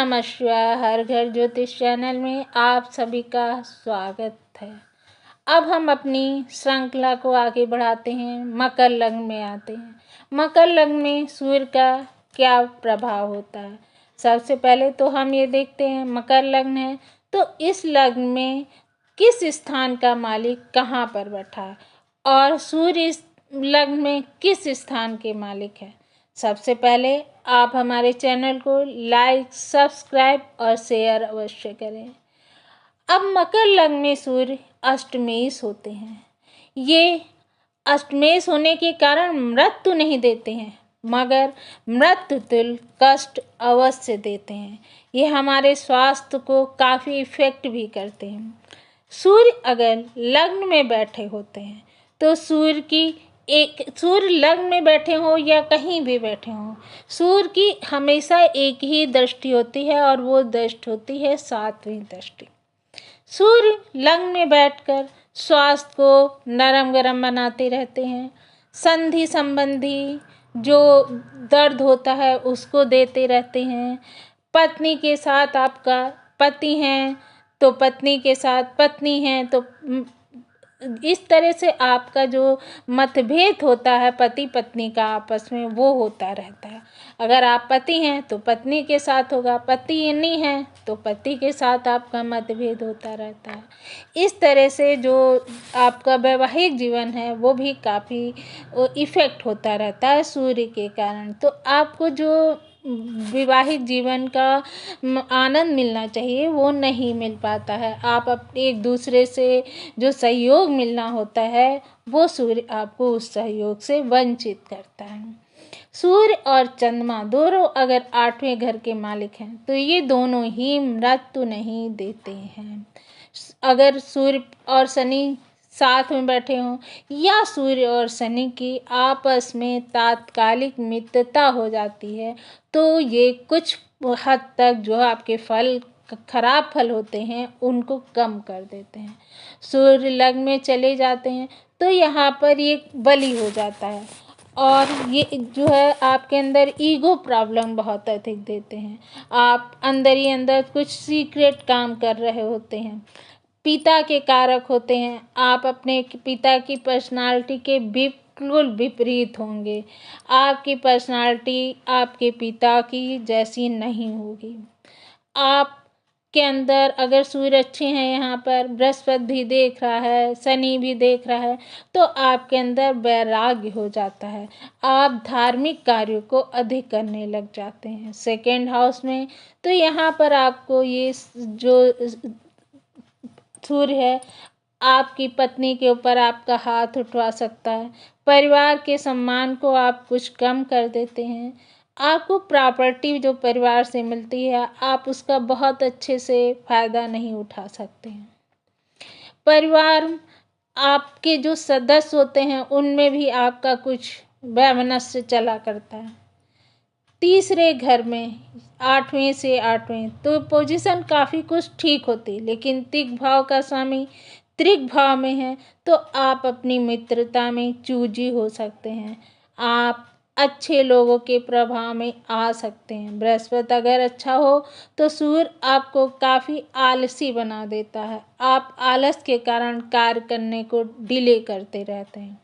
नमः शिवाय। हर घर ज्योतिष चैनल में आप सभी का स्वागत है। अब हम अपनी श्रृंखला को आगे बढ़ाते हैं, मकर लग्न में आते हैं। मकर लग्न में सूर्य का क्या प्रभाव होता है। सबसे पहले तो हम ये देखते हैं, मकर लग्न है तो इस लग्न में किस स्थान का मालिक कहाँ पर बैठा है और सूर्य इस लग्न में किस स्थान के मालिक है। सबसे पहले आप हमारे चैनल को लाइक, सब्सक्राइब और शेयर अवश्य करें। अब मकर लग्न में सूर्य अष्टमेश होते हैं। ये अष्टमेश होने के कारण मृत्यु नहीं देते हैं, मगर मृत्यु तुल्य कष्ट अवश्य देते हैं। ये हमारे स्वास्थ्य को काफ़ी इफेक्ट भी करते हैं। सूर्य अगर लग्न में बैठे होते हैं तो सूर्य लग्न में बैठे हो या कहीं भी बैठे हो, सूर्य की हमेशा एक ही दृष्टि होती है और वो दृष्टि होती है 7वीं दृष्टि। सूर्य लग्न में बैठकर स्वास्थ्य को नरम गरम बनाते रहते हैं। संधि संबंधी जो दर्द होता है उसको देते रहते हैं। पत्नी के साथ आपका पति हैं तो पत्नी के साथ पत्नी हैं तो इस तरह से आपका जो मतभेद होता है पति पत्नी का आपस में वो होता रहता है। अगर आप पति हैं तो पत्नी के साथ होगा, पति नहीं है तो पति के साथ आपका मतभेद होता रहता है। इस तरह से जो आपका वैवाहिक जीवन है वो भी काफ़ी इफ़ेक्ट होता रहता है सूर्य के कारण। तो आपको जो विवाहिक जीवन का आनंद मिलना चाहिए वो नहीं मिल पाता है। आप अपने एक दूसरे से जो सहयोग मिलना होता है वो सूर्य आपको उस सहयोग से वंचित करता है। सूर्य और चंद्रमा दोनों अगर 8वें घर के मालिक हैं तो ये दोनों ही मृत्यु नहीं देते हैं। अगर सूर्य और शनि साथ में बैठे हों या सूर्य और शनि की आपस में तात्कालिक मित्रता हो जाती है तो ये कुछ हद तक जो आपके खराब फल होते हैं उनको कम कर देते हैं। सूर्य लग्न में चले जाते हैं तो यहाँ पर ये बलि हो जाता है और ये जो है आपके अंदर ईगो प्रॉब्लम बहुत अधिक देते हैं। आप अंदर ही अंदर कुछ सीक्रेट काम कर रहे होते हैं। पिता के कारक होते हैं। आप अपने पिता की पर्सनालिटी के बिल्कुल विपरीत होंगे। आपकी पर्सनालिटी आपके पिता की जैसी नहीं होगी। आपके अंदर अगर सूर्य अच्छे हैं, यहाँ पर बृहस्पति भी देख रहा है, शनि भी देख रहा है, तो आपके अंदर वैराग्य हो जाता है। आप धार्मिक कार्यों को अधिक करने लग जाते हैं। 2nd हाउस में तो यहाँ पर आपको ये जो सूर्य है आपकी पत्नी के ऊपर आपका हाथ उठवा सकता है। परिवार के सम्मान को आप कुछ कम कर देते हैं। आपको प्रॉपर्टी जो परिवार से मिलती है आप उसका बहुत अच्छे से फ़ायदा नहीं उठा सकते हैं। परिवार आपके जो सदस्य होते हैं उनमें भी आपका कुछ वैमनस्य चला करता है। 3रे घर में 8वें से 8वें तो पोजीशन काफ़ी कुछ ठीक होती, लेकिन तिक भाव का स्वामी त्रिक भाव में है तो आप अपनी मित्रता में चूजी हो सकते हैं। आप अच्छे लोगों के प्रभाव में आ सकते हैं। बृहस्पति अगर अच्छा हो तो सूर्य आपको काफ़ी आलसी बना देता है। आप आलस के कारण कार्य करने को डिले करते रहते हैं।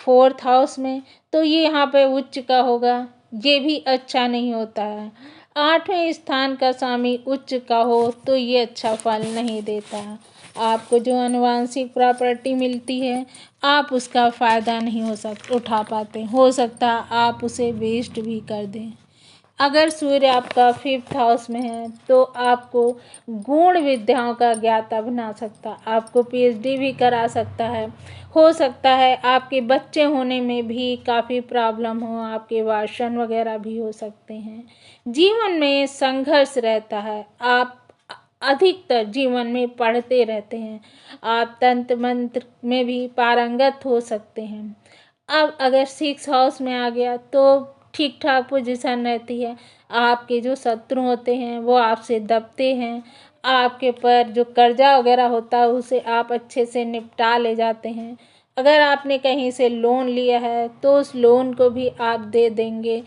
4th हाउस में तो ये यहाँ पे उच्च का होगा, ये भी अच्छा नहीं होता है। 8वें स्थान का स्वामी उच्च का हो तो ये अच्छा फल नहीं देता है। आपको जो आनुवंशिक प्रॉपर्टी मिलती है आप उसका फ़ायदा नहीं उठा पाते। हो सकता है आप उसे वेस्ट भी कर दें। अगर सूर्य आपका 5th हाउस में है तो आपको गूढ़ विद्याओं का ज्ञाता बना सकता, आपको PhD भी करा सकता है। हो सकता है आपके बच्चे होने में भी काफ़ी प्रॉब्लम हो, आपके वाशन वगैरह भी हो सकते हैं। जीवन में संघर्ष रहता है। आप अधिकतर जीवन में पढ़ते रहते हैं। आप तंत्र मंत्र में भी पारंगत हो सकते हैं। अब अगर 6th हाउस में आ गया तो ठीक ठाक पोजीशन रहती है। आपके जो शत्रु होते हैं वो आपसे दबते हैं। आपके ऊपर जो कर्जा वगैरह होता है उसे आप अच्छे से निपटा ले जाते हैं। अगर आपने कहीं से लोन लिया है तो उस लोन को भी आप दे देंगे।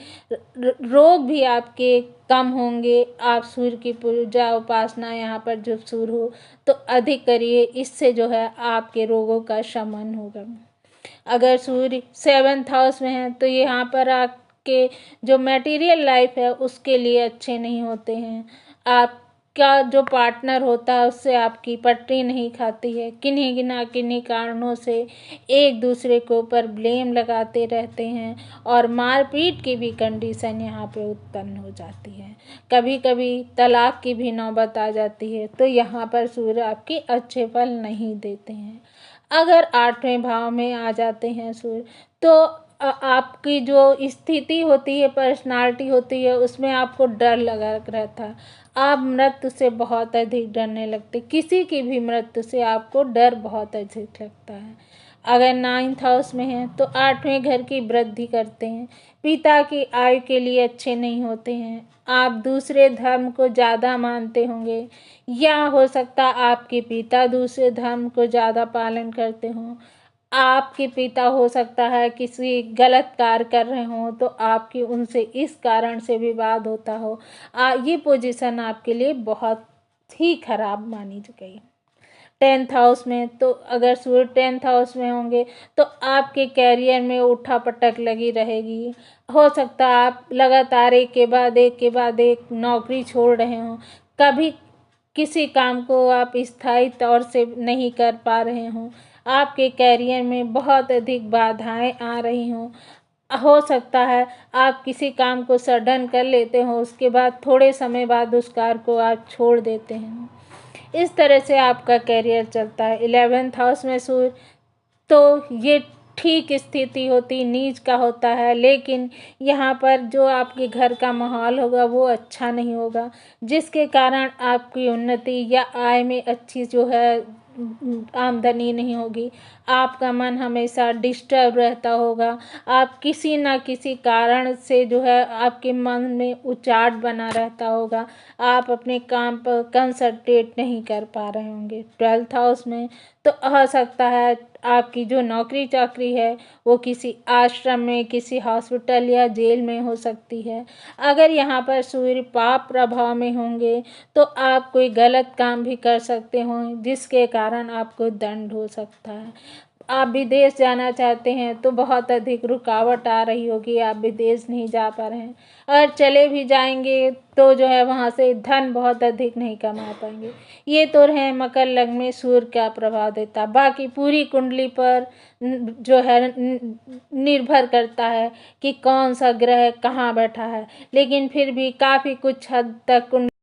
रोग भी आपके कम होंगे। आप सूर्य की पूजा उपासना यहाँ पर जब शुरू हो तो अधिक करिए, इससे जो है आपके रोगों का शमन होगा। अगर सूर्य 7th हाउस में है तो यहाँ पर आपके जो मटेरियल लाइफ है उसके लिए अच्छे नहीं होते हैं। आपका जो पार्टनर होता है उससे आपकी पटरी नहीं खाती है। किन्हीं कारणों से एक दूसरे के ऊपर ब्लेम लगाते रहते हैं और मारपीट की भी कंडीशन यहाँ पे उत्पन्न हो जाती है। कभी कभी तलाक की भी नौबत आ जाती है। तो यहाँ पर सूर्य आपके अच्छे फल नहीं देते हैं। अगर 8वें भाव में आ जाते हैं सूर्य तो आपकी जो स्थिति होती है, पर्सनालिटी होती है, उसमें आपको डर लगा रहता है। आप मृत्यु से बहुत अधिक डरने लगते, किसी की भी मृत्यु से आपको डर बहुत अधिक लगता है। अगर 9th हाउस में है तो 8वें घर की वृद्धि करते हैं। पिता की आयु के लिए अच्छे नहीं होते हैं। आप दूसरे धर्म को ज़्यादा मानते होंगे या हो सकता आपके पिता दूसरे धर्म को ज़्यादा पालन करते हों। आपके पिता हो सकता है किसी गलत कार्य कर रहे हों तो आपकी उनसे इस कारण से विवाद होता हो। ये पोजीशन आपके लिए बहुत ही खराब मानी गई। 10th हाउस में तो अगर सूर्य 10th हाउस में होंगे तो आपके कैरियर में उठापटक लगी रहेगी। हो सकता है आप लगातार एक के बाद एक नौकरी छोड़ रहे हों। कभी किसी काम को आप स्थायी तौर से नहीं कर पा रहे हों। आपके कैरियर में बहुत अधिक बाधाएं आ रही हों। हो सकता है आप किसी काम को सडन कर लेते हो, उसके बाद थोड़े समय बाद उस कार्य को आप छोड़ देते हैं। इस तरह से आपका कैरियर चलता है। 11th हाउस में सूर्य तो ये ठीक स्थिति होती नीच का होता है, लेकिन यहाँ पर जो आपके घर का माहौल होगा वो अच्छा नहीं होगा, जिसके कारण आपकी उन्नति या आय में अच्छी जो है आमदनी नहीं होगी। आपका मन हमेशा डिस्टर्ब रहता होगा। आप किसी न किसी कारण से जो है आपके मन में उचाट बना रहता होगा। आप अपने काम पर कंसंट्रेट नहीं कर पा रहे होंगे। 12th हाउस में तो हो सकता है आपकी जो नौकरी चाकरी है वो किसी आश्रम में, किसी हॉस्पिटल या जेल में हो सकती है। अगर यहाँ पर सूर्य पाप प्रभाव में होंगे तो आप कोई गलत काम भी कर सकते हो जिसके कारण आपको दंड हो सकता है। आप विदेश जाना चाहते हैं तो बहुत अधिक रुकावट आ रही होगी, आप विदेश नहीं जा पा रहे हैं। और चले भी जाएंगे तो जो है वहाँ से धन बहुत अधिक नहीं कमा पाएंगे। ये तो रहे मकर लग्न में सूर्य क्या प्रभाव देता। बाकी पूरी कुंडली पर जो है निर्भर करता है कि कौन सा ग्रह कहाँ बैठा है, लेकिन फिर भी काफ़ी कुछ हद तक